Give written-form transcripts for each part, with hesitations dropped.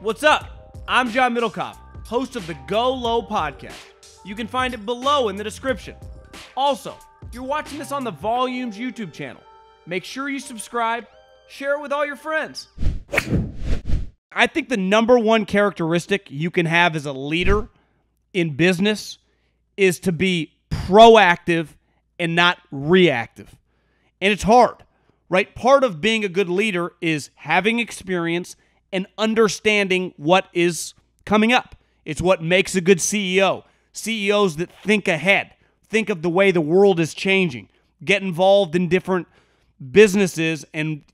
What's up? I'm John Middlekauff, host of the GoLow podcast. You can find it below in the description. Also, you're watching this on the Volumes YouTube channel. Make sure you subscribe, share it with all your friends. I think the number one characteristic you can have as a leader in business is to be proactive and not reactive. And it's hard, right? Part of being a good leader is having experience and understanding what is coming up. It's what makes a good CEO. CEOs that think ahead, think of the way the world is changing, get involved in different businesses and,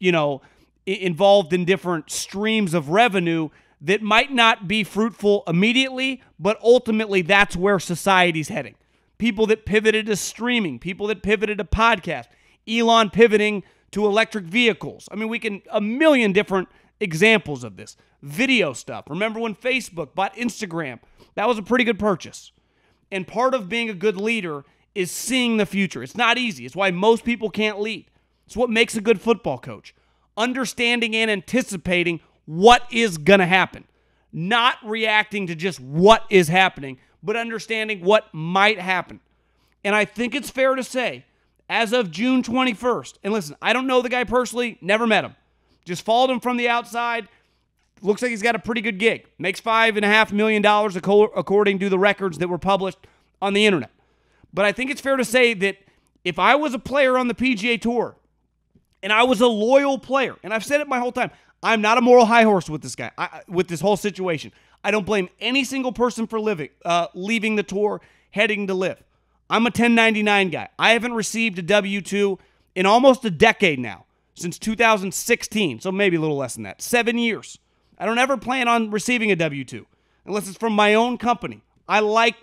involved in different streams of revenue that might not be fruitful immediately, but ultimately that's where society's heading. People that pivoted to streaming, people that pivoted to podcast, Elon pivoting to electric vehicles. I mean, we can, a million different examples of this. Video stuff. Remember when Facebook bought Instagram? That was a pretty good purchase. And part of being a good leader is seeing the future. It's not easy. It's why most people can't lead. It's what makes a good football coach. Understanding and anticipating what is going to happen. Not reacting to just what is happening, but understanding what might happen. And I think it's fair to say, as of June 21st, and listen, I don't know the guy personally, never met him. Just followed him from the outside. Looks like he's got a pretty good gig. Makes $5.5 million according to the records that were published on the internet. But I think it's fair to say that if I was a player on the PGA Tour and I was a loyal player, and I've said it my whole time, I'm not a moral high horse with this guy, with this whole situation. I don't blame any single person for leaving the tour, heading to LIV. I'm a 1099 guy. I haven't received a W-2 in almost a decade now. Since 2016, so maybe a little less than that. 7 years. I don't ever plan on receiving a W-2 unless it's from my own company. I like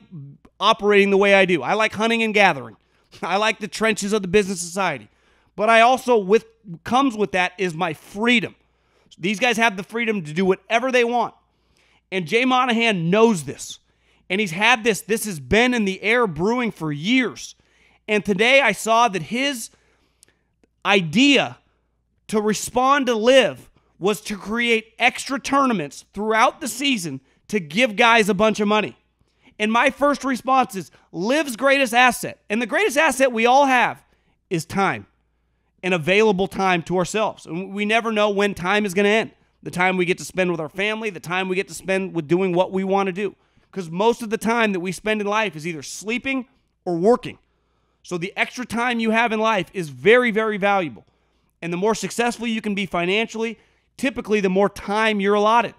operating the way I do. I like hunting and gathering. I like the trenches of the business society. But I also, comes with that is my freedom. These guys have the freedom to do whatever they want. And Jay Monahan knows this. And he's had this. This has been in the air brewing for years. And today I saw that his idea to respond to LIV was to create extra tournaments throughout the season to give guys a bunch of money. And my first response is LIV's greatest asset, and the greatest asset we all have, is time and available time to ourselves. And we never know when time is going to end. The time we get to spend with our family, the time we get to spend with doing what we want to do. Because most of the time that we spend in life is either sleeping or working. So the extra time you have in life is very, very valuable. And the more successful you can be financially, typically the more time you're allotted.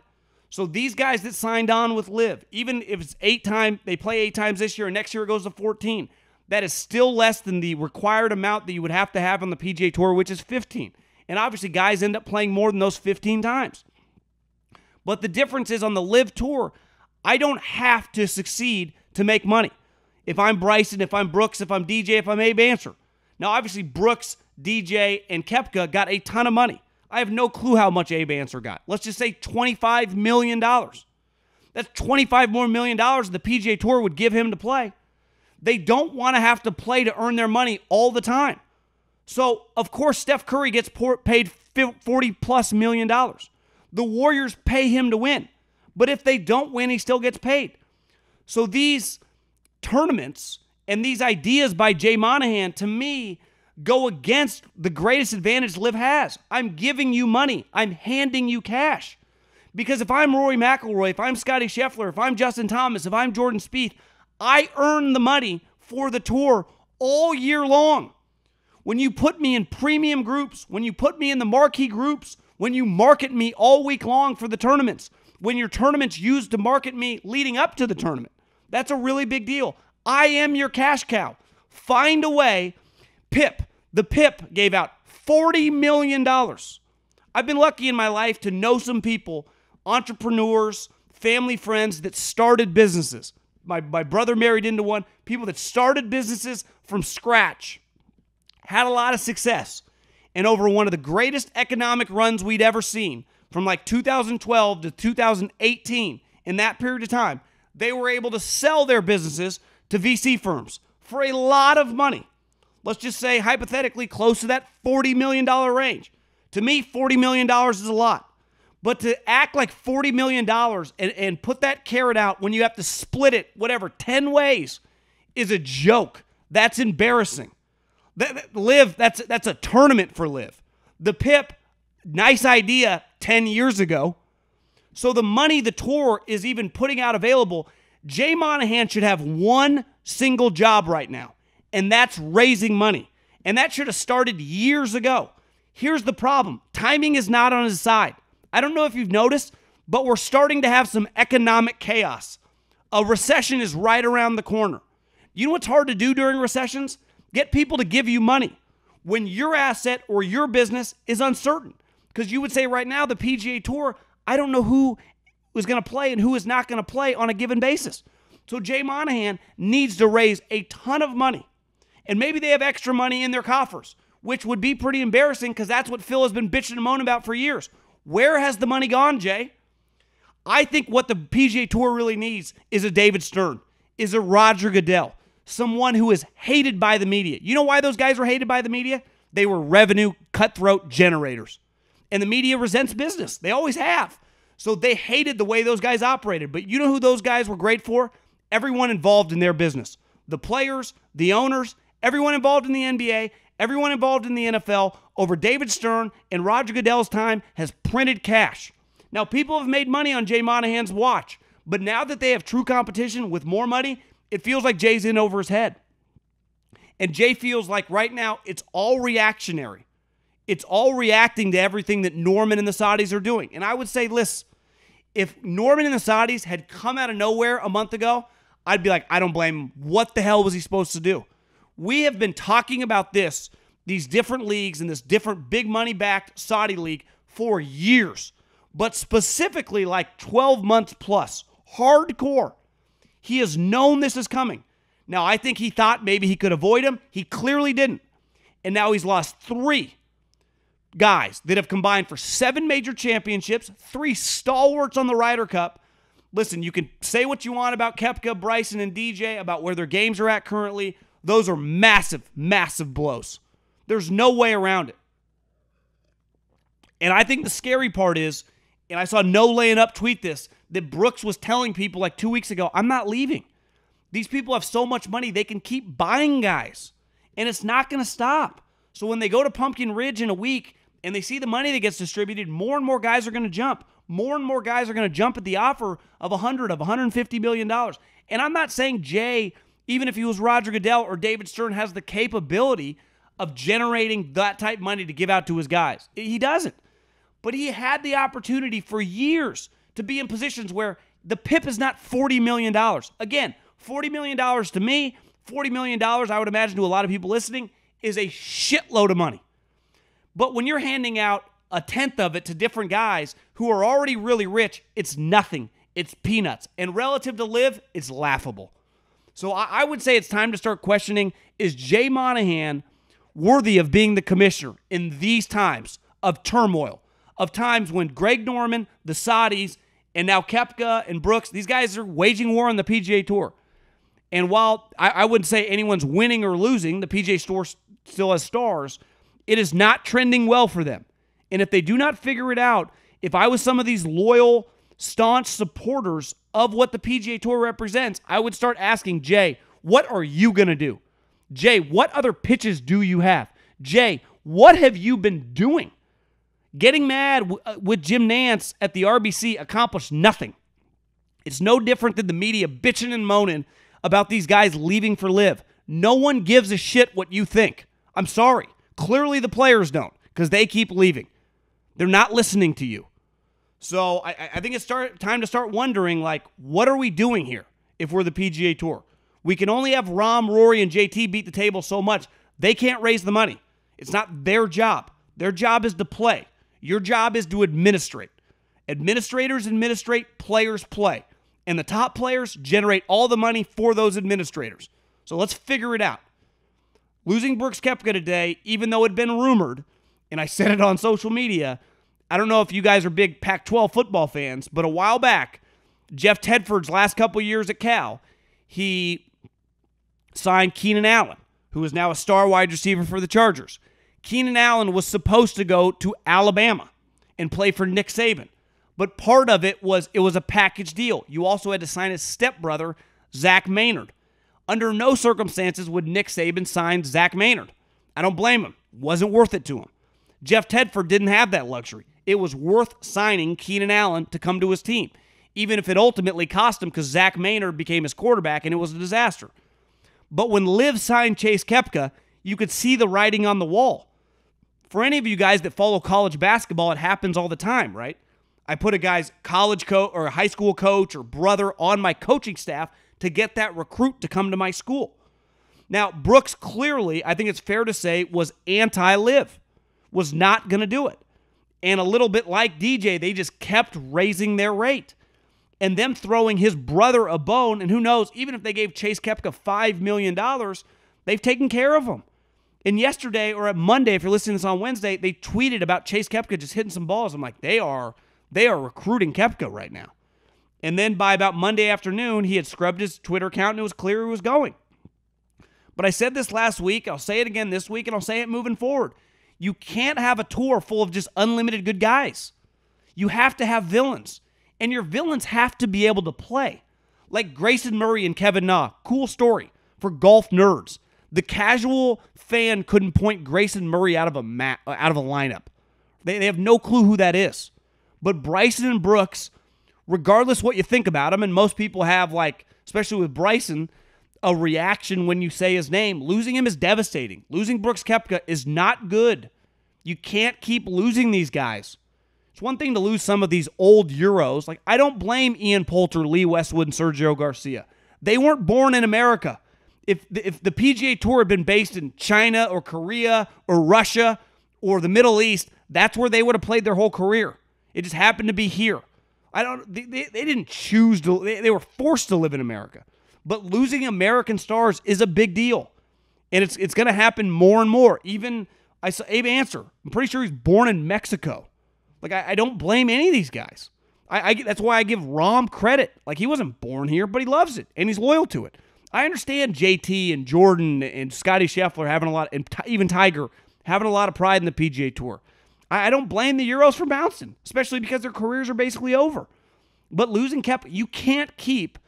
So these guys that signed on with LIV, even if it's 8 times, they play 8 times this year, and next year it goes to 14. That is still less than the required amount that you would have to have on the PGA Tour, which is 15. And obviously guys end up playing more than those 15 times. But the difference is on the LIV Tour, I don't have to succeed to make money. If I'm Bryson, if I'm Brooks, if I'm DJ, if I'm Abe Ancer. Now obviously Brooks, DJ, and Koepka got a ton of money. I have no clue how much Abe Ancer got. Let's just say $25 million. That's $25 more million the PGA Tour would give him to play. They don't want to have to play to earn their money all the time. So, of course, Steph Curry gets paid $40+ million. The Warriors pay him to win. But if they don't win, he still gets paid. So these tournaments and these ideas by Jay Monahan, to me, go against the greatest advantage LIV has. I'm giving you money. I'm handing you cash. Because if I'm Rory McIlroy, if I'm Scotty Scheffler, if I'm Justin Thomas, if I'm Jordan Spieth, I earn the money for the tour all year long. When you put me in premium groups, when you put me in the marquee groups, when you market me all week long for the tournaments, when your tournament's used to market me leading up to the tournament, that's a really big deal. I am your cash cow. Find a way. The PIP gave out $40 million. I've been lucky in my life to know some people, entrepreneurs, family friends that started businesses. My brother married into one. People that started businesses from scratch, had a lot of success. And over one of the greatest economic runs we'd ever seen, from like 2012 to 2018, in that period of time, they were able to sell their businesses to VC firms for a lot of money. Let's just say, hypothetically, close to that $40 million range. To me, $40 million is a lot. But to act like $40 million and put that carrot out when you have to split it, 10 ways, is a joke. That's embarrassing. LIV, that's a tournament for LIV. The PIP, nice idea 10 years ago. So the money the tour is even putting out available, Jay Monahan should have one single job right now, and that's raising money. And that should have started years ago. Here's the problem. Timing is not on his side. I don't know if you've noticed, but we're starting to have some economic chaos. A recession is right around the corner. You know what's hard to do during recessions? Get people to give you money when your asset or your business is uncertain. Because you would say right now, the PGA Tour, I don't know who is going to play and who is not going to play on a given basis. So Jay Monahan needs to raise a ton of money. And maybe they have extra money in their coffers, which would be pretty embarrassing because that's what Phil has been bitching and moaning about for years. Where has the money gone, Jay? I think what the PGA Tour really needs is a David Stern, is a Roger Goodell, someone who is hated by the media. You know why those guys were hated by the media? They were revenue cutthroat generators. And the media resents business. They always have. So they hated the way those guys operated. But you know who those guys were great for? Everyone involved in their business. The players, the owners, everyone involved in the NBA, everyone involved in the NFL over David Stern and Roger Goodell's time has printed cash. Now, people have made money on Jay Monahan's watch. But now that they have true competition with more money, it feels like Jay's in over his head. And Jay feels like right now it's all reactionary. It's all reacting to everything that Norman and the Saudis are doing. And I would say, listen, if Norman and the Saudis had come out of nowhere a month ago, I'd be like, I don't blame him. What the hell was he supposed to do? We have been talking about these different leagues and this different big money-backed Saudi league for years, but specifically like 12 months plus. Hardcore. He has known this is coming. Now, I think he thought maybe he could avoid him. He clearly didn't. And now he's lost 3 guys that have combined for 7 major championships, 3 stalwarts on the Ryder Cup. Listen, you can say what you want about Koepka, Bryson, and DJ, about where their games are at currently. Those are massive, massive blows. There's no way around it. And I think the scary part is, and I saw No Laying Up tweet this, that Brooks was telling people like 2 weeks ago, I'm not leaving. These people have so much money, they can keep buying guys. And it's not going to stop. So when they go to Pumpkin Ridge in a week and they see the money that gets distributed, more and more guys are going to jump. More and more guys are going to jump at the offer of $150 million. And I'm not saying Jay, even if he was Roger Goodell or David Stern, has the capability of generating that type of money to give out to his guys. He doesn't. But he had the opportunity for years to be in positions where the PIP is not $40 million. Again, $40 million to me, $40 million, I would imagine to a lot of people listening, is a shitload of money. But when you're handing out a tenth of it to different guys who are already really rich, it's nothing. It's peanuts. And relative to LIV, it's laughable. So I would say it's time to start questioning, is Jay Monahan worthy of being the commissioner in these times of turmoil, of times when Greg Norman, the Saudis, and now Koepka and Brooks, these guys are waging war on the PGA Tour. And while I wouldn't say anyone's winning or losing, the PGA Tour still has stars, it is not trending well for them. And if they do not figure it out, if I was some of these loyal, staunch supporters of what the PGA Tour represents, I would start asking, Jay, what are you going to do? Jay, what other pitches do you have? Jay, what have you been doing? Getting mad with Jim Nantz at the RBC accomplished nothing. It's no different than the media bitching and moaning about these guys leaving for LIV. No one gives a shit what you think. I'm sorry. Clearly the players don't, because they keep leaving. They're not listening to you. So I think it's time to start wondering, like, what are we doing here if we're the PGA Tour? We can only have Rahm, Rory, and JT beat the table so much. They can't raise the money. It's not their job. Their job is to play. Your job is to administrate. Administrators administrate, players play. And the top players generate all the money for those administrators. So let's figure it out. Losing Brooks Koepka today, even though it had been rumored, and I said it on social media, I don't know if you guys are big Pac-12 football fans, but a while back, Jeff Tedford's last couple years at Cal, he signed Keenan Allen, who is now a star wide receiver for the Chargers. Keenan Allen was supposed to go to Alabama and play for Nick Saban. But part of it was a package deal. You also had to sign his stepbrother, Zach Maynard. Under no circumstances would Nick Saban sign Zach Maynard. I don't blame him. Wasn't worth it to him. Jeff Tedford didn't have that luxury. It was worth signing Keenan Allen to come to his team, even if it ultimately cost him because Zach Maynard became his quarterback and it was a disaster. But when LIV signed Chase Koepka, you could see the writing on the wall. For any of you guys that follow college basketball, it happens all the time, right? I put a guy's college coach or high school coach or brother on my coaching staff to get that recruit to come to my school. Now, Brooks clearly, I think it's fair to say, was anti-LIV, was not going to do it. And a little bit like DJ, they just kept raising their rate. And them throwing his brother a bone, and who knows, even if they gave Chase Koepka $5 million, they've taken care of him. And yesterday, or at Monday, if you're listening to this on Wednesday, they tweeted about Chase Koepka just hitting some balls. I'm like, they are recruiting Koepka right now. And then by about Monday afternoon, he had scrubbed his Twitter account and it was clear he was going. But I said this last week, I'll say it again this week, and I'll say it moving forward. You can't have a tour full of just unlimited good guys. You have to have villains. And your villains have to be able to play. Like Grayson Murray and Kevin Na. Cool story for golf nerds. The casual fan couldn't point Grayson Murray out of a lineup. They have no clue who that is. But Bryson and Brooks, regardless what you think about him, and most people have, like, especially with Bryson, a reaction when you say his name. Losing him is devastating. Losing Brooks Koepka is not good. You can't keep losing these guys. It's one thing to lose some of these old Euros. Like, I don't blame Ian Poulter, Lee Westwood, and Sergio Garcia. They weren't born in America. If the PGA Tour had been based in China or Korea or Russia or the Middle East, that's where they would have played their whole career. It just happened to be here. They didn't choose to. They were forced to live in America. But losing American stars is a big deal. And it's going to happen more and more. Even I saw Abe Ancer. I'm pretty sure he's born in Mexico. Like, I don't blame any of these guys. That's why I give Rahm credit. Like, he wasn't born here, but he loves it, and he's loyal to it. I understand JT and Jordan and Scotty Scheffler having a lot, and even Tiger having a lot of pride in the PGA Tour. I don't blame the Euros for bouncing, especially because their careers are basically over. But losing Koepka, you can't keep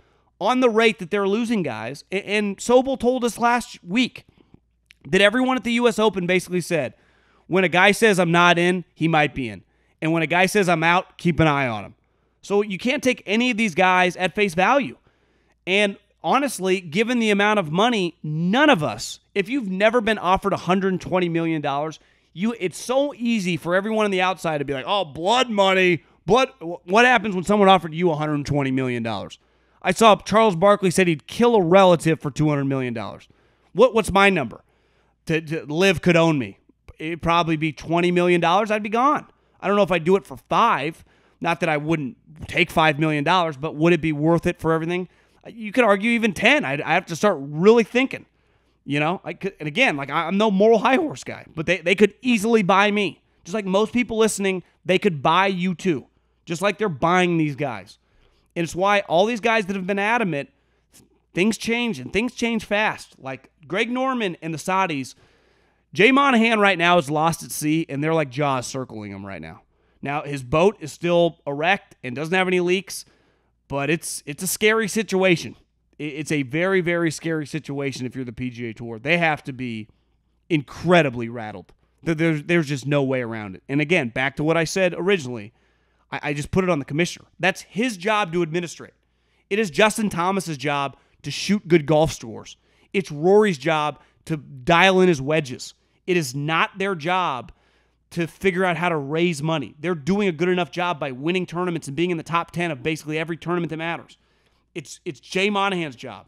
on the rate that they're losing guys. And Sobel told us last week that everyone at the U.S. Open basically said, when a guy says I'm not in, he might be in. And when a guy says I'm out, keep an eye on him. So you can't take any of these guys at face value. And honestly, given the amount of money, none of us, if you've never been offered $120 million, it's so easy for everyone on the outside to be like, oh, blood money. What happens when someone offered you $120 million? I saw Charles Barkley said he'd kill a relative for $200 million. What's my number? To LIV could own me. It'd probably be $20 million. I'd be gone. I don't know if I'd do it for $5 million. Not that I wouldn't take $5 million, but would it be worth it for everything? You could argue even 10. I have to start really thinking. You know, and again, like, I'm no moral high horse guy, but they could easily buy me. Just like most people listening, they could buy you too. Just like they're buying these guys. And it's why all these guys that have been adamant, things change, and things change fast. Like Greg Norman and the Saudis, Jay Monahan right now is lost at sea, and they're like Jaws circling him right now. Now, his boat is still erect and doesn't have any leaks, but it's a scary situation. It's a very, very scary situation if you're the PGA Tour. They have to be incredibly rattled. There's just no way around it. And again, back to what I said originally, I just put it on the commissioner. That's his job to administrate. It is Justin Thomas's job to shoot good golf scores. It's Rory's job to dial in his wedges. It is not their job to figure out how to raise money. They're doing a good enough job by winning tournaments and being in the top 10 of basically every tournament that matters. It's Jay Monahan's job.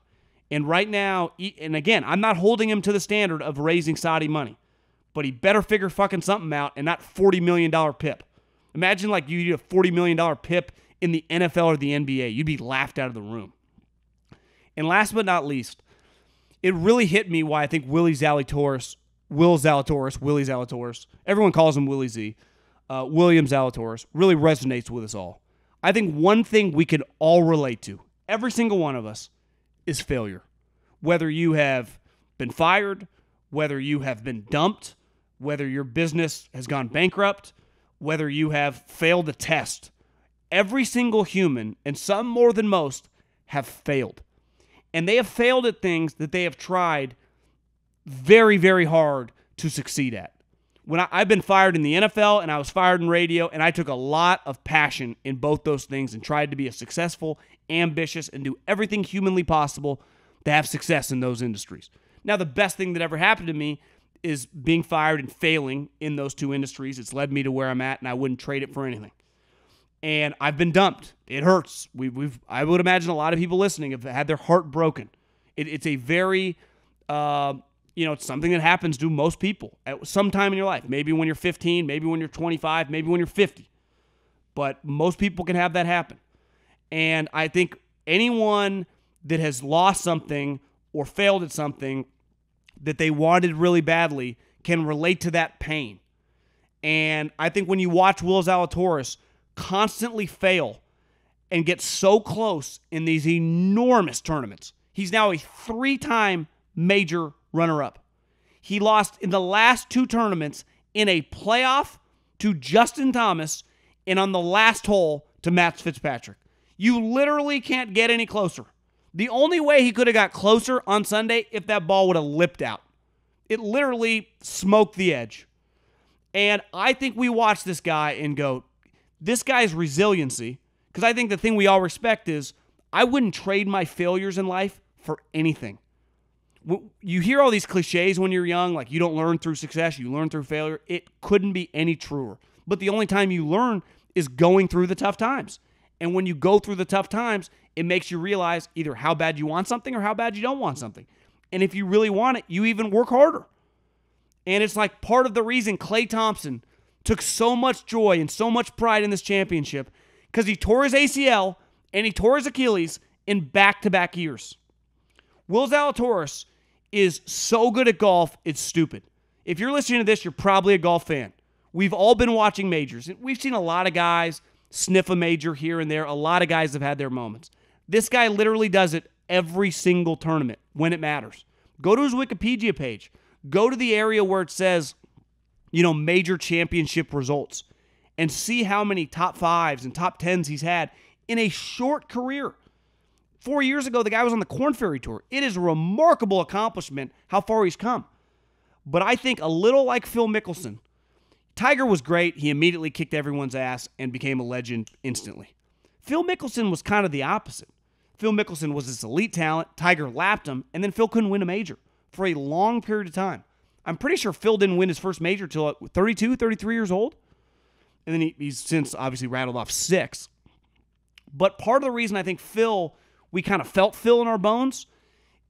And right now, and again, I'm not holding him to the standard of raising Saudi money, but he better figure fucking something out and not $40 million PIP. Imagine like you do a $40 million PIP in the NFL or the NBA. You'd be laughed out of the room. And last but not least, it really hit me why I think Will Zalatoris, everyone calls him Willie Z, William Zalatoris, really resonates with us all. I think one thing we could all relate to, every single one of us, is failure. Whether you have been fired, whether you have been dumped, whether your business has gone bankrupt, whether you have failed a test. every single human, and some more than most, have failed. And they have failed at things that they have tried very, very hard to succeed at. When I've been fired in the NFL and I was fired in radio, and I took a lot of passion in both those things and tried to be a successful, ambitious, and do everything humanly possible to have success in those industries. Now, the best thing that ever happened to me is being fired and failing in those two industries. It's led me to where I'm at, and I wouldn't trade it for anything. And I've been dumped. It hurts. I would imagine a lot of people listening have had their heart broken. It's a very, it's something that happens to most people at some time in your life. Maybe when you're 15, maybe when you're 25, maybe when you're 50. But most people can have that happen. And I think anyone that has lost something or failed at something that they wanted really badly can relate to that pain. And I think when you watch Will Zalatoris constantly fail and get so close in these enormous tournaments, he's now a 3-time major runner-up. He lost in the last 2 tournaments in a playoff to Justin Thomas and on the last hole to Matt Fitzpatrick. You literally can't get any closer. The only way he could have got closer on Sunday if that ball would have lipped out. It literally smoked the edge. And I think we watch this guy and go, this guy's resiliency, because I think the thing we all respect is I wouldn't trade my failures in life for anything. You hear all these cliches when you're young, like you don't learn through success, you learn through failure. It couldn't be any truer. But the only time you learn is going through the tough times. And when you go through the tough times, it makes you realize either how bad you want something or how bad you don't want something. And if you really want it, you even work harder. And it's like part of the reason Klay Thompson took so much joy and so much pride in this championship, because he tore his ACL and he tore his Achilles in back-to-back years. Will Zalatoris is so good at golf, it's stupid. If you're listening to this, you're probably a golf fan. We've all been watching majors. We've seen a lot of guys sniff a major here and there. A lot of guys have had their moments. This guy literally does it every single tournament when it matters. Go to his Wikipedia page. Go to the area where it says, major championship results, and see how many top 5s and top 10s he's had in a short career. 4 years ago, the guy was on the Korn Ferry Tour. It is a remarkable accomplishment how far he's come. But I think a little like Phil Mickelson, Tiger was great. He immediately kicked everyone's ass and became a legend instantly. Phil Mickelson was kind of the opposite. Phil Mickelson was this elite talent. Tiger lapped him, and then Phil couldn't win a major for a long period of time. I'm pretty sure Phil didn't win his first major until 32, 33 years old. And then he's since obviously rattled off 6. But part of the reason I think we kind of felt Phil in our bones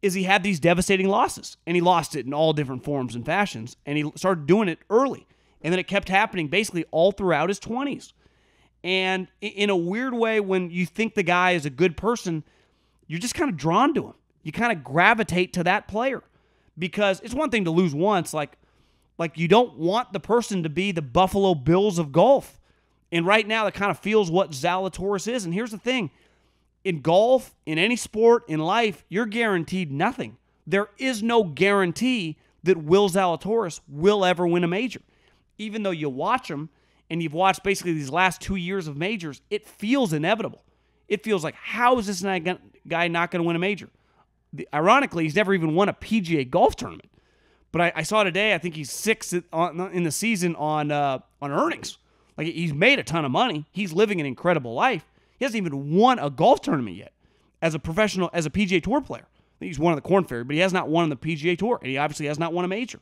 is he had these devastating losses. And he lost it in all different forms and fashions. And he started doing it early. And then it kept happening basically all throughout his 20s. And in a weird way, when you think the guy is a good person, you're just kind of drawn to him. You kind of gravitate to that player. Because it's one thing to lose once, like you don't want the person to be the Buffalo Bills of golf. And right now, that kind of feels what Zalatoris is. And here's the thing. In golf, in any sport, in life, you're guaranteed nothing. There is no guarantee that Will Zalatoris will ever win a major. Even though you watch him, and you've watched basically these last 2 years of majors, it feels inevitable. It feels like, how is this guy not going to win a major? Ironically, he's never even won a PGA golf tournament. But I saw today, I think he's 6th in the season on earnings. Like, he's made a ton of money. He's living an incredible life. He hasn't even won a golf tournament yet as a professional, as a PGA Tour player. I think he's won on the Korn Ferry, but he has not won on the PGA Tour, and he obviously has not won a major.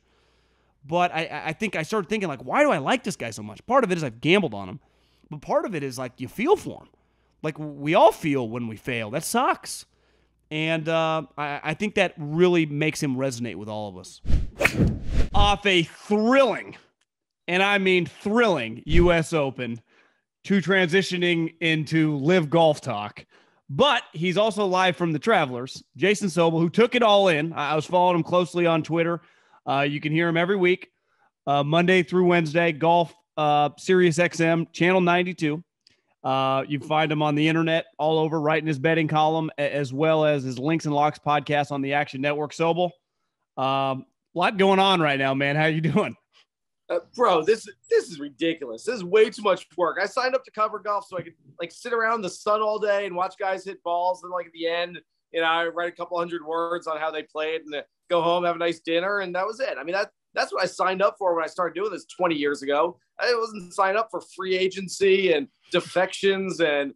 But I think I started thinking, like, why do I like this guy so much? Part of it is I've gambled on him, but part of it is, like, you feel for him. Like, we all feel when we fail. That sucks. And I think that really makes him resonate with all of us. Off a thrilling, and I mean thrilling, U.S. Open to transitioning into LIV Golf Talk. But he's also live from the Travelers, Jason Sobel, who took it all in. I was following him closely on Twitter. You can hear him every week, Monday through Wednesday, Golf, Sirius XM, Channel 92. You can find him on the internet all over, writing his betting column, as well as his Links and Locks podcast on the Action Network. Sobel, a lot going on right now, man. How you doing? Bro, this is ridiculous. This is way too much work. I signed up to cover golf so I could like sit around in the sun all day and watch guys hit balls. And like at the end, I write a couple hundred words on how they played and go home, have a nice dinner. And that was it. I mean, that's what I signed up for when I started doing this 20 years ago. I wasn't signed up for free agency and defections and,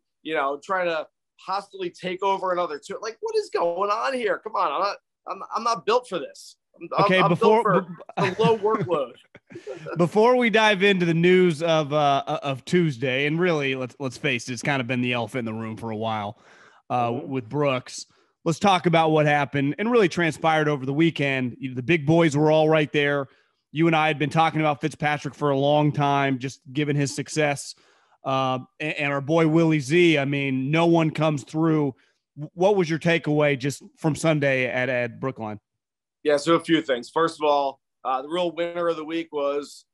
trying to hostily take over another tour. Like, what is going on here? Come on. I'm not built for this. I'm built for the low workload. Before we dive into the news of Tuesday, and really, let's face it, it's kind of been the elephant in the room for a while with Brooks. Let's talk about what happened and really transpired over the weekend. The big boys were all right there. You and I had been talking about Fitzpatrick for a long time, just given his success. And our boy Willie Z, I mean, no one comes through. What was your takeaway just from Sunday at Brookline? Yeah, so a few things. First of all, the real winner of the week was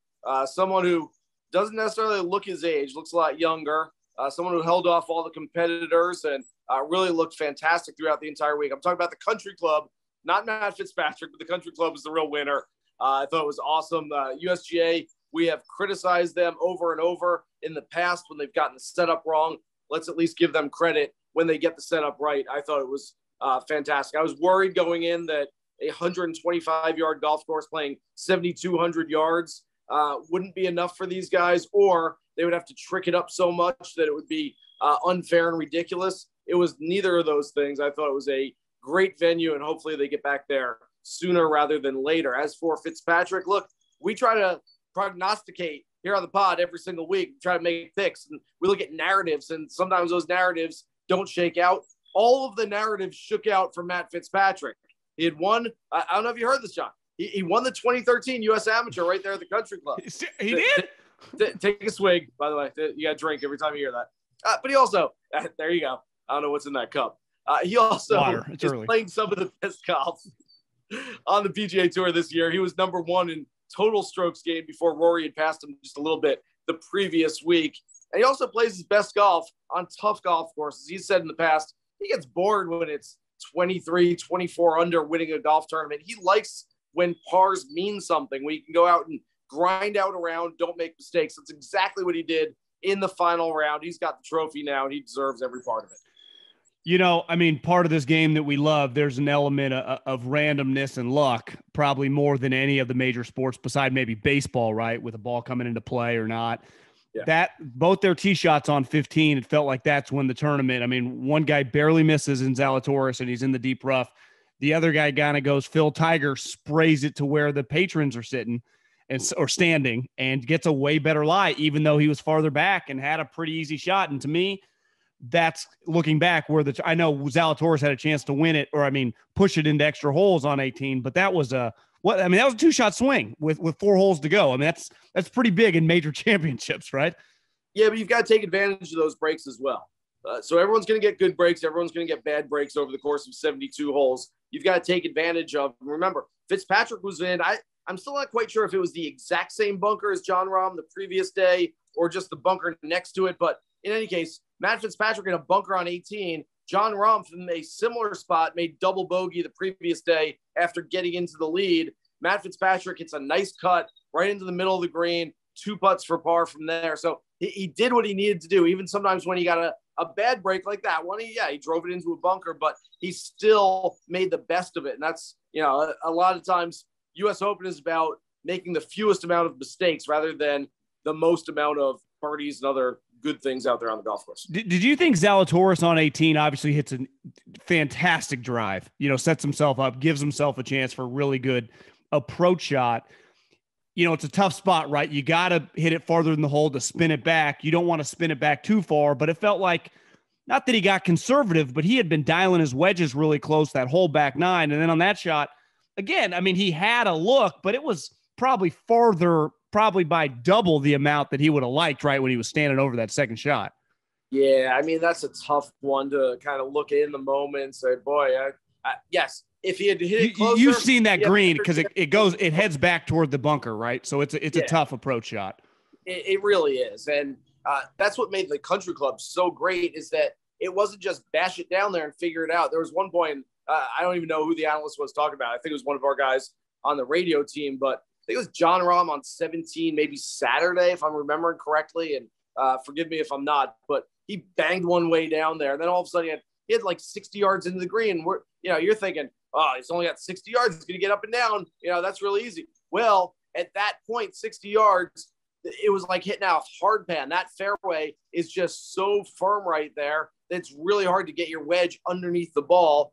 someone who doesn't necessarily look his age, looks a lot younger, someone who held off all the competitors and really looked fantastic throughout the entire week. I'm talking about the Country Club, not Matt Fitzpatrick, but the Country Club is the real winner. I thought it was awesome. USGA, we have criticized them over and over in the past when they've gotten the setup wrong. Let's at least give them credit when they get the setup right. I thought it was fantastic. I was worried going in that a 125-yard golf course playing 7,200 yards wouldn't be enough for these guys, or they would have to trick it up so much that it would be unfair and ridiculous. It was neither of those things. I thought it was a great venue, and hopefully they get back there sooner rather than later. As for Fitzpatrick, look, we try to prognosticate here on the pod every single week, we try to make picks, and we look at narratives, and sometimes those narratives don't shake out. All of the narratives shook out for Matt Fitzpatrick. He had won. I don't know if you heard this, John. He won the 2013 U.S. Amateur right there at the Country Club. He did? Take a swig, by the way. You got to drink every time you hear that. But he also, there you go. I don't know what's in that cup. He also is playing some of the best golf on the PGA Tour this year. He was number one in total strokes gained before Rory had passed him just a little bit the previous week. And he also plays his best golf on tough golf courses. He said in the past, he gets bored when it's 23, 24 under winning a golf tournament. He likes when pars mean something, when you can go out and grind out a round, don't make mistakes. That's exactly what he did in the final round. He's got the trophy now, and he deserves every part of it. Part of this game that we love, there's an element of randomness and luck, probably more than any of the major sports beside maybe baseball, right? With a ball coming into play or not. Yeah. That both their tee shots on 15, it felt like that's when the tournament. I mean, one guy barely misses in Zalatoris and he's in the deep rough. The other guy kind of goes, Phil Tiger sprays it to where the patrons are sitting or standing and gets a way better lie, even though he was farther back and had a pretty easy shot. And to me, that's looking back where I know Zalatoris had a chance to win it push it into extra holes on 18, but that was that was a 2-shot swing with 4 holes to go. I mean, that's pretty big in major championships, right? Yeah, but you've got to take advantage of those breaks as well. So everyone's going to get good breaks. Everyone's going to get bad breaks over the course of 72 holes. You've got to take advantage of. Remember, Fitzpatrick was in. I'm still not quite sure if it was the exact same bunker as Jon Rahm the previous day or just the bunker next to it. But in any case, Matt Fitzpatrick in a bunker on 18. Jon Rahm from a similar spot made double bogey the previous day after getting into the lead. Matt Fitzpatrick hits a nice cut right into the middle of the green, 2 putts for par from there. So he did what he needed to do. Even sometimes when he got a bad break like that one, he drove it into a bunker, but he still made the best of it. And that's, a lot of times U.S. Open is about making the fewest amount of mistakes rather than the most amount of birdies and other good things out there on the golf course. Did you think Zalatoris on 18 obviously hits a fantastic drive, sets himself up, gives himself a chance for a really good approach shot? It's a tough spot, right? You got to hit it farther than the hole to spin it back. You don't want to spin it back too far, but it felt like not that he got conservative, but he had been dialing his wedges really close that hole back 9. And then on that shot, again, he had a look, but it was probably farther, probably by double the amount that he would have liked, right, when he was standing over that second shot. Yeah, that's a tough one to kind of look in the moment and say, boy, yes, if he had hit it closer. You've seen that green because it heads back toward the bunker, right? So it's a tough approach shot. It really is. And that's what made the Country Club so great is that it wasn't just bash it down there and figure it out. There was one point, I don't even know who the analyst was talking about. I think it was one of our guys on the radio team, but think it was John Rahm on 17, maybe Saturday, if I'm remembering correctly. And forgive me if I'm not, but he banged one way down there. And then all of a sudden he had like 60 yards into the green. You're thinking, oh, he's only got 60 yards. He's going to get up and down. That's really easy. Well, at that point, 60 yards, it was like hitting out hard pan. That fairway is just so firm right there. It's really hard to get your wedge underneath the ball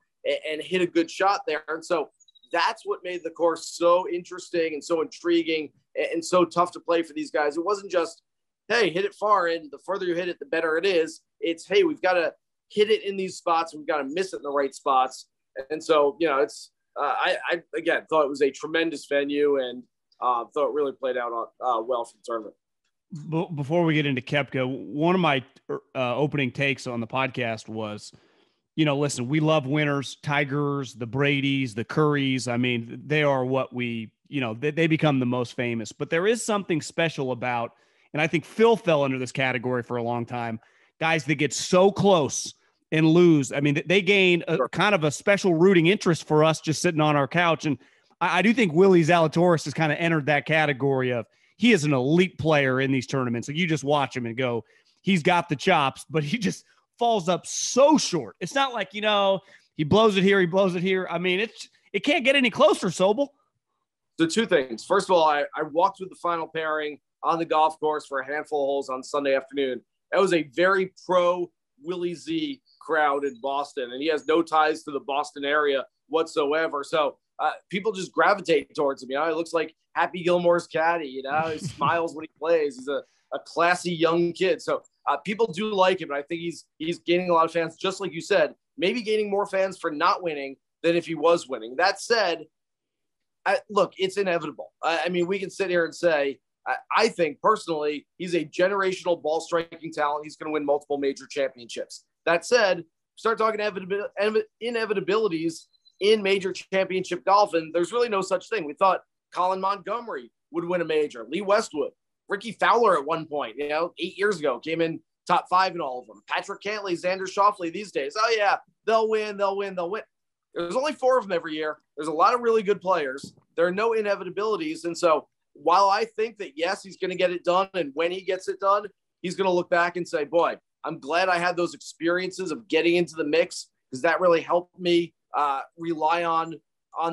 and hit a good shot there. And so that's what made the course so interesting and so intriguing and so tough to play for these guys. It wasn't just, hey, hit it far, and the further you hit it, the better it is. It's, hey, we've got to hit it in these spots. We've got to miss it in the right spots. And so, it's I again thought it was a tremendous venue, and thought it really played out well for the tournament. Before we get into Koepka, one of my opening takes on the podcast was, listen, we love winners, Tigers, the Bradys, the Currys. I mean, they are what we, they become the most famous. But there is something special about, and I think Phil fell under this category for a long time, guys that get so close and lose. I mean, they gain a kind of a special rooting interest for us just sitting on our couch. And I do think Willie Zalatoris has kind of entered that category of, he is an elite player in these tournaments. Like, you just watch him and go, he's got the chops, but he just falls up so short. It's not like, he blows it here, he blows it here. I mean, it can't get any closer, Sobel. So two things. First of all, I walked with the final pairing on the golf course for a handful of holes on Sunday afternoon. That was a very pro Willie Z crowd in Boston, and he has no ties to the Boston area whatsoever. So people just gravitate towards him. It looks like Happy Gilmore's caddy. He smiles when he plays. He's a classy young kid. So people do like him, and I think he's gaining a lot of fans, just like you said, maybe gaining more fans for not winning than if he was winning. That said, look, it's inevitable. I mean, we can sit here and say, I think personally, he's a generational ball striking talent. He's going to win multiple major championships. That said, start talking inevitabilities in major championship golf, and there's really no such thing. We thought Colin Montgomery would win a major, Lee Westwood, Ricky Fowler at one point, 8 years ago, came in top 5 in all of them. Patrick Cantley, Xander Schauffele these days. Oh yeah, they'll win. There's only 4 of them every year. There's a lot of really good players. There are no inevitabilities. And so while I think that, yes, he's going to get it done, and when he gets it done, he's going to look back and say, boy, I'm glad I had those experiences of getting into the mix, because that really helped me rely on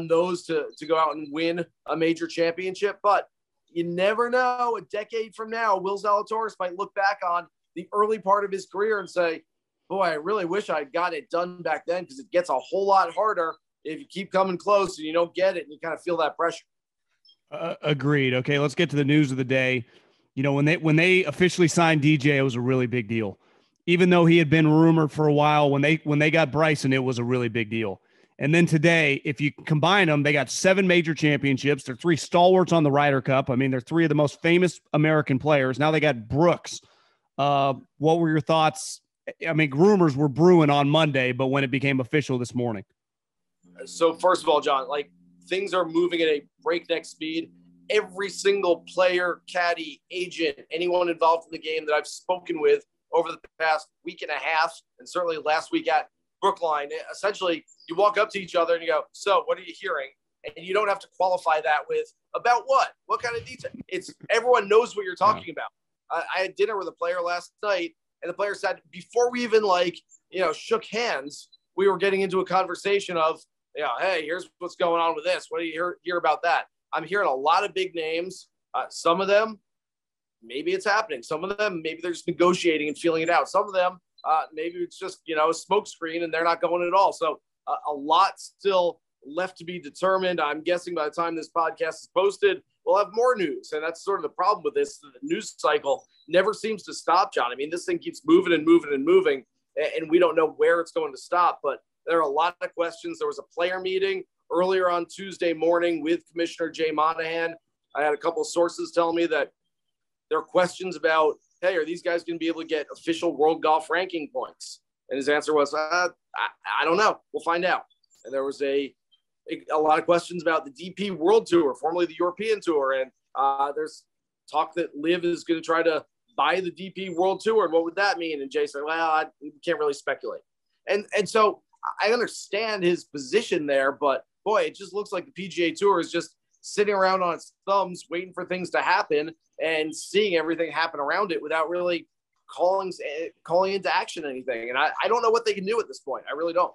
those to go out and win a major championship. But you never know. A decade from now, Will Zalatoris might look back on the early part of his career and say, boy, I really wish I'd got it done back then, because it gets a whole lot harder if you keep coming close and you don't get it and you kind of feel that pressure. Agreed. Okay, let's get to the news of the day. When they officially signed DJ, it was a really big deal. Even though he had been rumored for a while, when they got Bryson, it was a really big deal. And then today, if you combine them, they got 7 major championships. They're 3 stalwarts on the Ryder Cup. I mean, they're 3 of the most famous American players. Now they got Brooks. What were your thoughts? I mean, rumors were brewing on Monday, but when it became official this morning. So first of all, John, things are moving at a breakneck speed. Every single player, caddy, agent, anyone involved in the game that I've spoken with over the past week and a half, and certainly last week at Brookline, essentially you walk up to each other and you go, so what are you hearing? And you don't have to qualify that with about what kind of detail. It's everyone knows what you're talking about. I had dinner with a player last night, and the player said, before we even shook hands, we were getting into a conversation of, hey, here's what's going on with this. What do you hear about that? I'm hearing a lot of big names. Some of them, maybe it's happening. Some of them, maybe they're just negotiating and feeling it out. Some of them, maybe it's just, a smoke screen and they're not going at all. So a lot still left to be determined. I'm guessing by the time this podcast is posted, we'll have more news. And that's sort of the problem with this. The news cycle never seems to stop, John. I mean, this thing keeps moving and moving and moving, and we don't know where it's going to stop. But there are a lot of questions. There was a player meeting earlier on Tuesday morning with Commissioner Jay Monahan. I had a couple of sources telling me that there are questions about, hey, are these guys going to be able to get official world golf ranking points? And his answer was, I don't know. We'll find out. And there was a lot of questions about the DP World Tour, formerly the European Tour. And there's talk that LIV is going to try to buy the DP World Tour. And what would that mean? And Jay said, well, I can't really speculate. And so I understand his position there, but boy, it just looks like the PGA Tour is just sitting around on its thumbs, waiting for things to happen and seeing everything happen around it without really calling into action anything. And I don't know what they can do at this point. I really don't.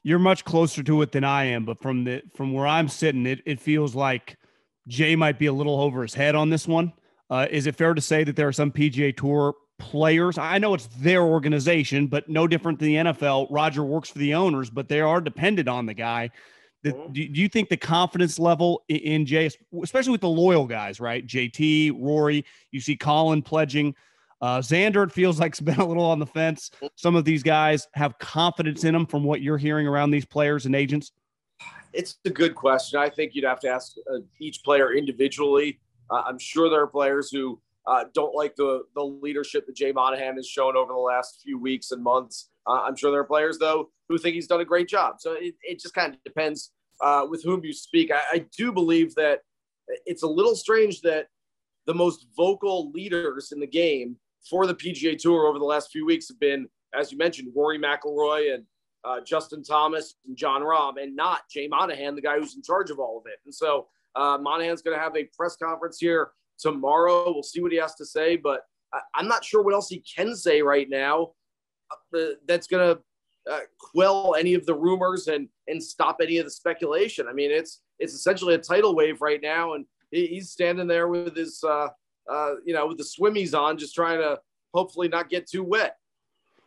You're much closer to it than I am, but from where I'm sitting, it feels like Jay might be a little over his head on this one. Is it fair to say that there are some PGA Tour players? I know it's their organization, but no different than the NFL. Roger works for the owners, but they are dependent on the guy. Do you think the confidence level in Jay, especially with the loyal guys, right? JT, Rory, you see Colin pledging. Xander, it feels like, it's been a little on the fence. Some of these guys have confidence in them from what you're hearing around these players and agents? It's a good question. I think you'd have to ask each player individually. I'm sure there are players who don't like the leadership that Jay Monahan has shown over the last few weeks and months. I'm sure there are players, though, who think he's done a great job. So it just kind of depends with whom you speak. I do believe that it's a little strange that the most vocal leaders in the game for the PGA Tour over the last few weeks have been, as you mentioned, Rory McIlroy and Justin Thomas and Jon Rahm, and not Jay Monahan, the guy who's in charge of all of it. And so Monahan's going to have a press conference here tomorrow. We'll see what he has to say, but I'm not sure what else he can say right now that's going to quell any of the rumors and stop any of the speculation. I mean, it's essentially a tidal wave right now, and he's standing there with his with the swimmies on, just trying to hopefully not get too wet.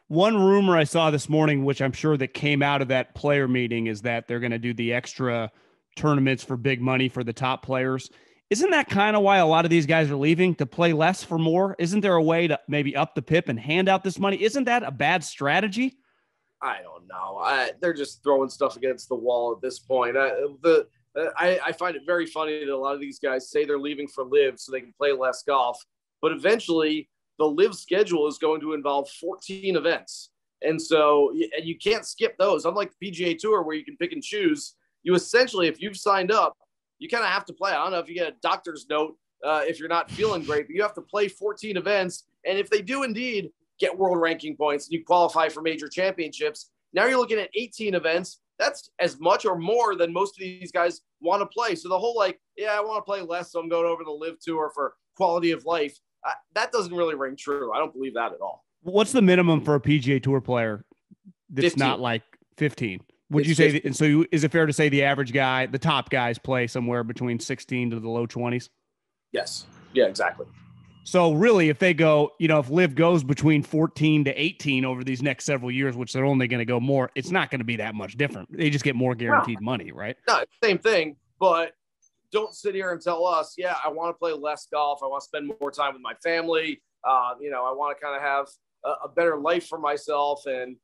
One rumor I saw this morning, which I'm sure that came out of that player meeting, is that they're going to do the extra tournaments for big money for the top players. Isn't that kind of why a lot of these guys are leaving, to play less for more? Isn't there a way to maybe up the PIP and hand out this money? Isn't that a bad strategy? I don't know. They're just throwing stuff against the wall at this point. I find it very funny that a lot of these guys say they're leaving for LIV so they can play less golf, but eventually the LIV schedule is going to involve 14 events. And so you can't skip those. Unlike the PGA Tour where you can pick and choose, you essentially, if you've signed up, you kind of have to play. I don't know if you get a doctor's note if you're not feeling great, but you have to play 14 events. And if they do indeed get world ranking points and you qualify for major championships, now you're looking at 18 events. That's as much or more than most of these guys want to play. So the whole I want to play less, so I'm going over to the LIV Tour for quality of life. That doesn't really ring true. I don't believe that at all. What's the minimum for a PGA Tour player that's 15. not like 15? Would you say, and so is it fair to say the average guy, the top guys, play somewhere between 16 to the low 20s? Yes. Yeah, exactly. So really, if they go, if LIV goes between 14 to 18 over these next several years, which they're only going to go more, it's not going to be that much different. They just get more guaranteed money, right? No, same thing. But don't sit here and tell us, I want to play less golf. I want to spend more time with my family. I want to kind of have a better life for myself and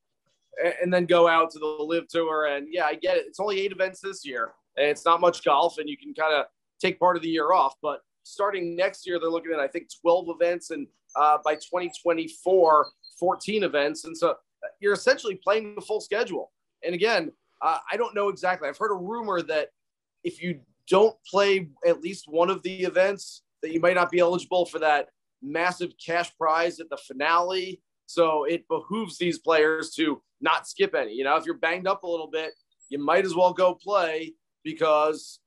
then go out to the LIV Tour. And I get it. It's only 8 events this year, and it's not much golf, and you can kind of take part of the year off. But starting next year, they're looking at, I think, 12 events, and by 2024, 14 events. And so you're essentially playing the full schedule. And again, I don't know exactly. I've heard a rumor that if you don't play at least one of the events, that you might not be eligible for that massive cash prize at the finale. So it behooves these players to not skip any. If you're banged up a little bit, you might as well go play, because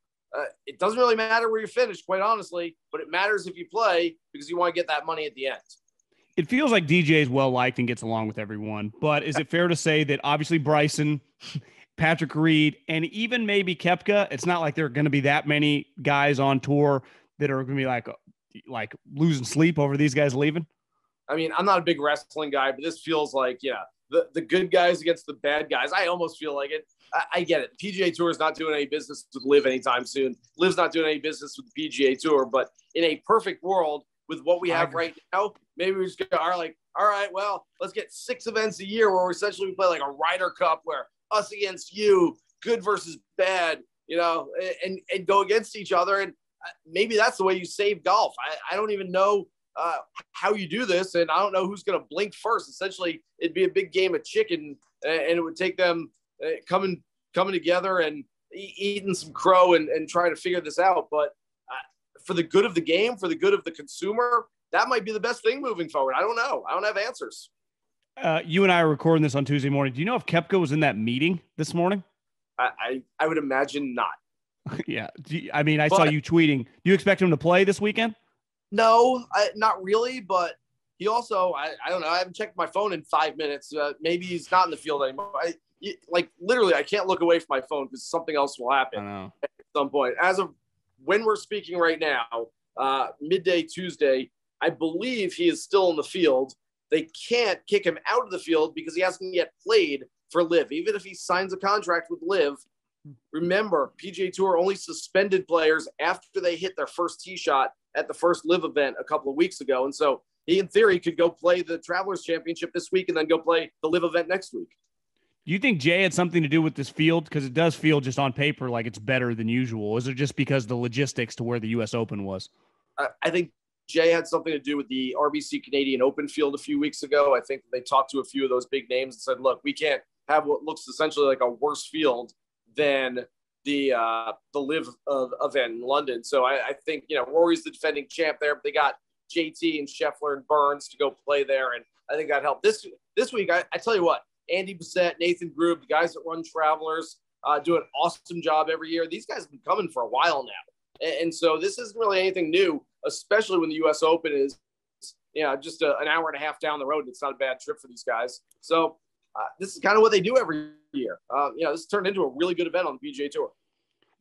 it doesn't really matter where you finish, quite honestly, but it matters if you play, because you want to get that money at the end. It feels like DJ is well-liked and gets along with everyone, but is it fair to say that obviously Bryson, Patrick Reed, and even maybe Koepka, it's not like there are going to be that many guys on tour that are going to be like losing sleep over these guys leaving? I mean, I'm not a big wrestling guy, but this feels like, the good guys against the bad guys. I almost feel like it. I get it. The PGA Tour is not doing any business with LIV anytime soon. LIV's not doing any business with the PGA Tour, but in a perfect world with what we have right now, maybe we just all right, well, let's get 6 events a year where essentially we play like a Ryder Cup where us against you, good versus bad, and go against each other. And maybe that's the way you save golf. I don't even know how you do this, and I don't know who's going to blink first. Essentially, it'd be a big game of chicken, and it would take them coming together and eating some crow and trying to figure this out. But for the good of the game, for the good of the consumer, that might be the best thing moving forward. I don't know. I don't have answers. You and I are recording this on Tuesday morning. Do you know if Koepka was in that meeting this morning? I would imagine not. Yeah. I saw you tweeting. Do you expect him to play this weekend? No, not really. But he also, I don't know. I haven't checked my phone in 5 minutes. Maybe he's not in the field anymore. Literally, I can't look away from my phone because something else will happen at some point. As of when we're speaking right now, midday Tuesday, I believe he is still in the field. They can't kick him out of the field because he hasn't yet played for LIV. Even if he signs a contract with LIV, remember, PGA Tour only suspended players after they hit their first tee shot at the first LIV event a couple of weeks ago. And so he, in theory, could go play the Travelers Championship this week and then go play the LIV event next week. Do you think Jay had something to do with this field? Because it does feel just on paper like it's better than usual. Is it just because the logistics to where the U.S. Open was? I think Jay had something to do with the RBC Canadian Open field a few weeks ago. I think they talked to a few of those big names and said, look, we can't have what looks essentially like a worse field than the LIV event in London. So I think, Rory's the defending champ there, but they got JT and Scheffler and Burns to go play there. And I think that helped. This week, I tell you what, Andy Bissett, Nathan Grube, the guys that run Travelers, do an awesome job every year. These guys have been coming for a while now. And so this isn't really anything new, especially when the U.S. Open is, just an hour and a half down the road. It's not a bad trip for these guys. So this is kind of what they do every year. This turned into a really good event on the PGA Tour.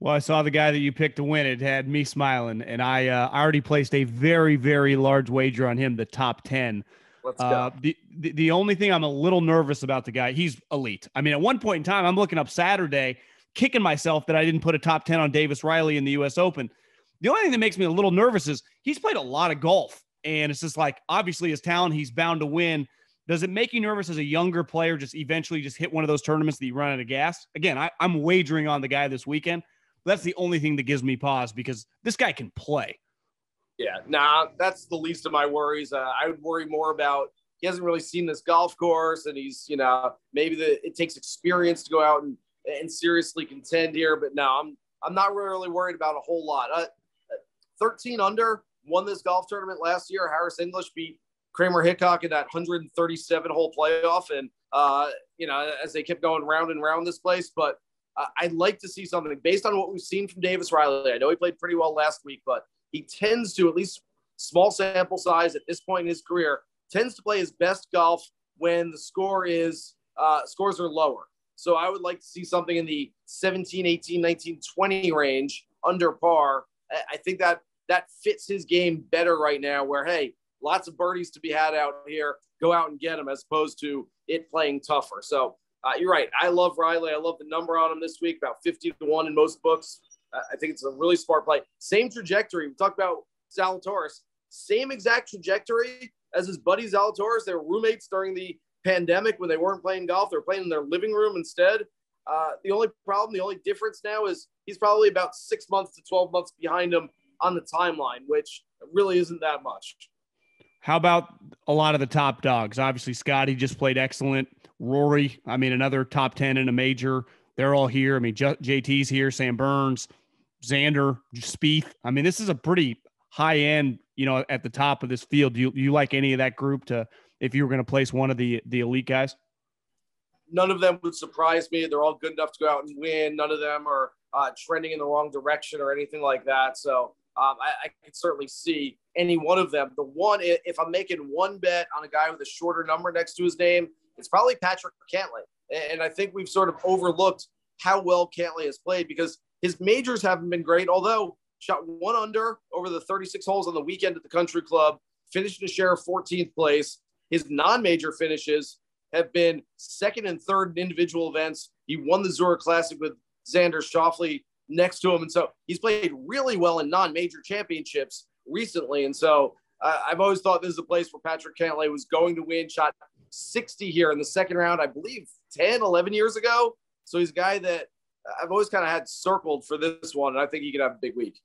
Well, I saw the guy that you picked to win. It had me smiling, and I already placed a very, very large wager on him, the top 10. Let's go. The only thing I'm a little nervous about the guy, he's elite. I mean, at one point in time, I'm looking up Saturday, kicking myself that I didn't put a top 10 on Davis Riley in the U.S. Open. The only thing that makes me a little nervous is he's played a lot of golf, and it's just like, obviously his talent, he's bound to win. Does it make you nervous as a younger player just eventually just hit one of those tournaments that you run out of gas? Again, I'm wagering on the guy this weekend. That's the only thing that gives me pause because this guy can play. Yeah, that's the least of my worries. I would worry more about he hasn't really seen this golf course, and he's, maybe it takes experience to go out and seriously contend here. But no, I'm not really worried about a whole lot. 13 under, won this golf tournament last year. Harris English beat Kramer Hickok in that 137-hole playoff, and as they kept going round and round this place. But I'd like to see something based on what we've seen from Davis Riley. I know he played pretty well last week, but he tends to, at least small sample size at this point in his career, tends to play his best golf when the scores are lower. So I would like to see something in the 17, 18, 19, 20 range under par. I think that fits his game better right now where, hey, lots of birdies to be had out here. Go out and get them as opposed to it playing tougher. So you're right. I love Riley. I love the number on him this week, about 50-1 in most books. I think it's a really smart play. Same trajectory. We talked about Zalatoris. Same exact trajectory as his buddy Zalatoris. They were roommates during the pandemic when they weren't playing golf. They were playing in their living room instead. The only difference now is he's probably about 6 months to 12 months behind him on the timeline, which really isn't that much. How about a lot of the top dogs? Obviously, Scotty just played excellent. Rory, another top 10 in a major. They're all here. JT's here, Sam Burns, Xander, Spieth. This is a pretty high end, at the top of this field. Do you like any of that group if you were going to place one of the elite guys? None of them would surprise me. They're all good enough to go out and win. None of them are trending in the wrong direction or anything like that. So I could certainly see any one of them. The one, if I'm making one bet on a guy with a shorter number next to his name, it's probably Patrick Cantley. And I think we've sort of overlooked how well Cantley has played because his majors haven't been great, although shot 1 under over the 36 holes on the weekend at the Country Club, finished in a share of 14th place. His non-major finishes have been second and third in individual events. He won the Zurich Classic with Xander Schauffele next to him. And so he's played really well in non-major championships recently. And so I've always thought this is a place where Patrick Cantley was going to win, shot 60 here in the second round, I believe 10, 11 years ago. So he's a guy that I've always kind of had circled for this one. And I think he could have a big week.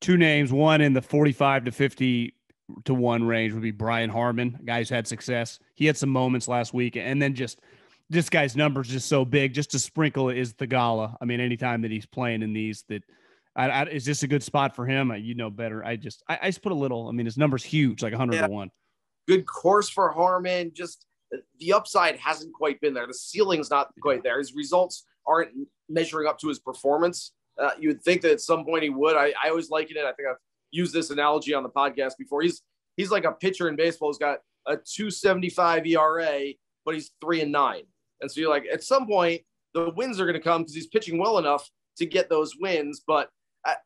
Two names, one in the 45 to 50 to 1 range would be Brian Harman, a guy who's had success. He had some moments last week, and then just this guy's numbers just so big. Just to sprinkle is the Gala. Anytime that he's playing in these, that is this a good spot for him? Better. I just put a little. His number's huge, like 100 to 1. Good course for Harman. Just the upside hasn't quite been there. The ceiling's not quite there. His results aren't measuring up to his performance. You would think that at some point he would. I always liken it. I think I've used this analogy on the podcast before. He's like a pitcher in baseball who's got a 2.75 ERA, but he's 3-9. And so you're like, at some point, the wins are going to come because he's pitching well enough to get those wins. But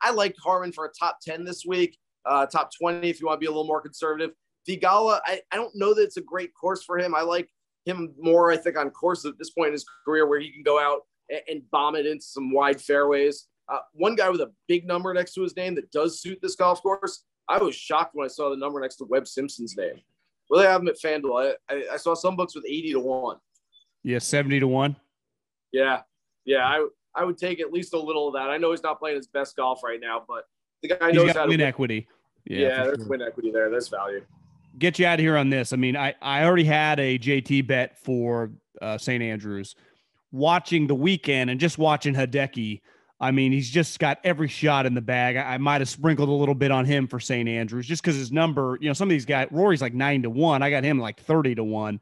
I like Harman for a top 10 this week, top 20 if you want to be a little more conservative. Theegala, I don't know that it's a great course for him. I like him more, I think, on course at this point in his career where he can go out and bomb it into some wide fairways. One guy with a big number next to his name that does suit this golf course, I was shocked when I saw the number next to Webb Simpson's name. Well, they have him at FanDuel. I saw some books with 80-1. Yeah, 70-1. Yeah. I would take at least a little of that. I know he's not playing his best golf right now, but the guy knows how to win equity. Yeah, there's win equity there. There's value. Get you out of here on this. I mean, I already had a JT bet for St. Andrews. Watching the weekend and just watching Hideki, I mean, he's just got every shot in the bag. I might have sprinkled a little bit on him for St. Andrews just because his number, some of these guys, Rory's like 9-1. I got him like 30-1.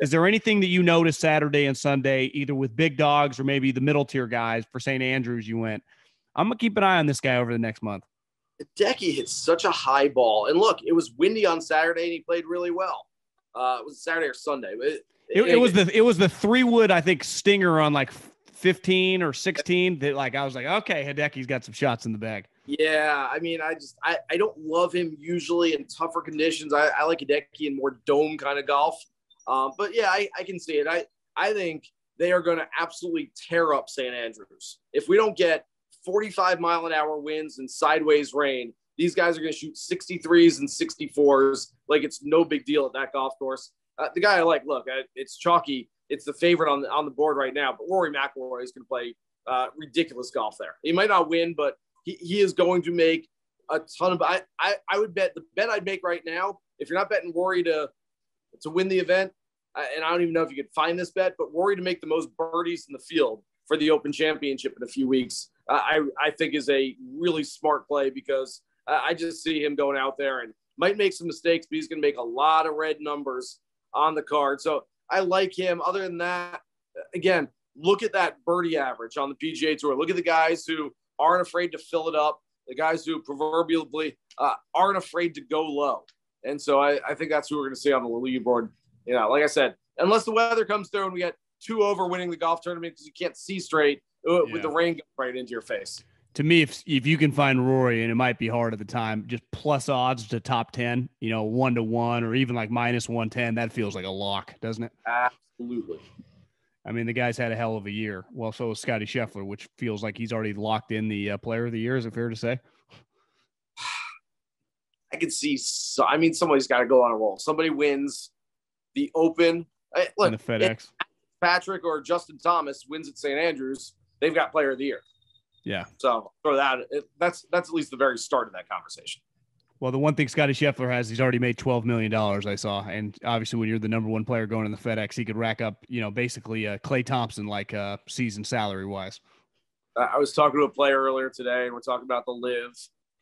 Is there anything that you noticed Saturday and Sunday, either with big dogs or maybe the middle tier guys for St. Andrews you went, I'm going to keep an eye on this guy over the next month? Hideki hits such a high ball. And look, it was windy on Saturday and he played really well. It was Saturday or Sunday. It was the 3-wood, I think, stinger on like 15 or 16 that I was like, okay, Hideki's got some shots in the bag. Yeah. I mean, I don't love him usually in tougher conditions. I like Hideki in more dome kind of golf. But yeah, I can see it. I think they are going to absolutely tear up St. Andrews. If we don't get 45-mile-an-hour winds and sideways rain, these guys are going to shoot 63s and 64s like it's no big deal at that golf course. The guy I like, look, it's chalky. It's the favorite on the board right now, but Rory McIlroy is going to play ridiculous golf there. He might not win, but he is going to make a ton of – I would bet – the bet I'd make right now, if you're not betting Rory to win the event, and I don't even know if you could find this bet, but Rory to make the most birdies in the field for the Open Championship in a few weeks, I think is a really smart play because I just see him going out there and might make some mistakes, but he's going to make a lot of red numbers on the card. So I like him. Other than that, again, look at that birdie average on the PGA Tour. Look at the guys who aren't afraid to fill it up, the guys who proverbially aren't afraid to go low. And so I think that's who we're going to see on the leaderboard. Like I said, unless the weather comes through and we get 2 over winning the golf tournament because you can't see straight with the rain going right into your face. To me, if you can find Rory, and it might be hard at the time, just plus odds to top 10, 1-1 or even like minus 110, that feels like a lock, doesn't it? Absolutely. I mean, the guy's had a hell of a year. Well, so is Scotty Scheffler, which feels like he's already locked in the Player of the Year. Is it fair to say? I can see. Somebody's got to go on a roll. Somebody wins the Open. Look, and the FedEx. Patrick or Justin Thomas wins at St. Andrews. They've got Player of the Year. Yeah. So for that, that's at least the very start of that conversation. Well, the one thing Scotty Scheffler has, he's already made $12 million, I saw. And obviously when you're the number one player going in the FedEx, he could rack up, basically Clay Thompson, like season salary wise. I was talking to a player earlier today and we're talking about the LIV.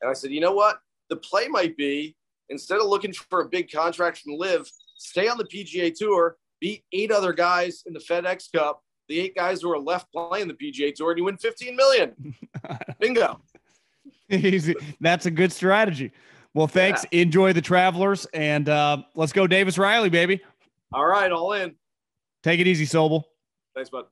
And I said, you know what? The play might be, instead of looking for a big contract from LIV, stay on the PGA Tour, beat 8 other guys in the FedEx Cup, the 8 guys who are left playing the PGA Tour, and you win $15 million. Bingo. That's a good strategy. Well, thanks. Yeah. Enjoy the Travelers, and let's go Davis Riley, baby. All right, all in. Take it easy, Sobel. Thanks, bud.